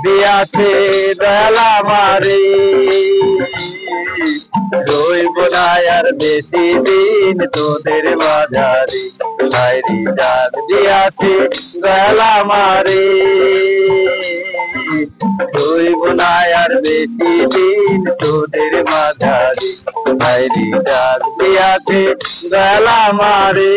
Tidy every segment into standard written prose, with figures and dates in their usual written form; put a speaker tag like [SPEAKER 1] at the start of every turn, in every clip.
[SPEAKER 1] দিয়াছে দয়াল আমারে, রইব না আর বেশি দিন তোদের মাঝারে। হায়রে ডাক দিয়াছে দয়াল আমারে, রইব না আর বেশি দিন তোদের মাঝারে। হায়রে ডাক দিয়াছে দয়াল আমারে।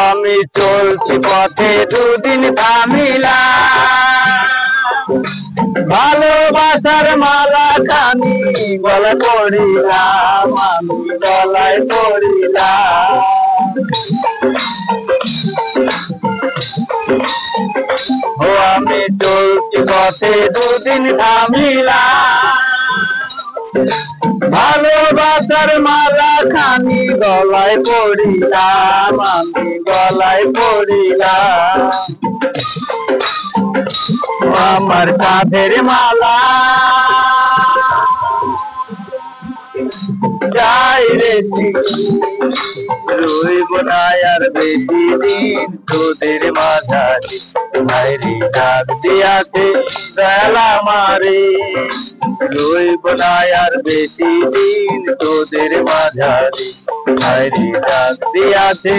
[SPEAKER 1] আমি চলছি পথে দুদিন থামিলাম, ভালোবাসার মালা খানি গলায় পড়িলাম, আমি গলায় পড়িলাম। আমি চলছি পথে দুদিন থামিলাম, ভালোবাসার মালা খানি গলায় পড়িলাম, আমি গলায় পড়িলাম। আমার কাঁধের মালা যাই রে, রইব না আর বেশি দিন তোদের মাঝারে। হায়রে ডাক দিয়াছে দয়াল আমারে, রইব না আর বেশি দিন তোদের মাঝারে। হায়রে ডাক দিয়াছে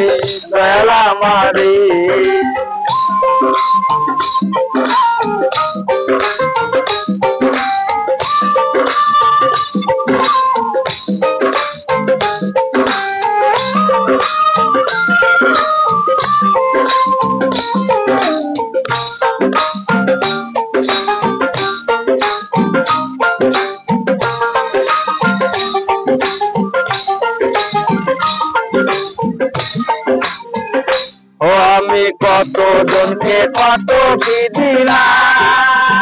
[SPEAKER 1] দয়াল আমারে। আমি কত জনকে কত কি দিলাম,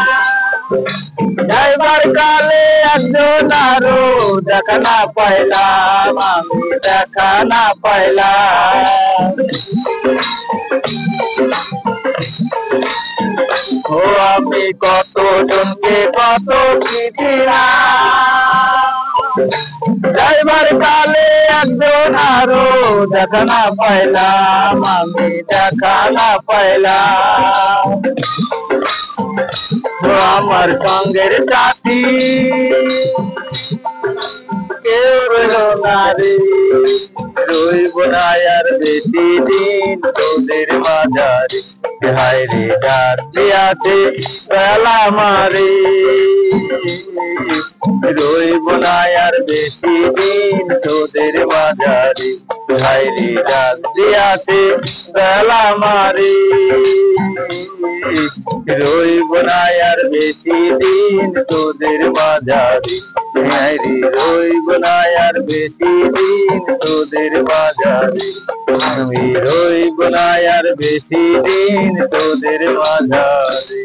[SPEAKER 1] যাইবার কালে একজন আরো দেখা না পাইলাম, আমি দেখা না পাইলাম। আমি কত জনকে কত কি দিলাম, যাইবার কালে একজন আরো দেখা না পাইলাম, আমি দেখা না পাইলাম। আমার সঙ্গের সাথী কেউ রইল না রে, রইব না আর বেশি দিন তোদের মাঝারে। হায়রে ডাক দিয়াছে দয়াল আমারে, রইব না আর বেশি দিন তোদের মাঝারে। হায়রে ডাক দিয়াছে দয়াল আমারে, রইব না আর বেশি দিন তোদের মাঝারে। হায়রে রইব না আর বেশি দিন তোদের মাঝারে, আমি রইব না আর বেশি দিন তোদের মাঝারে।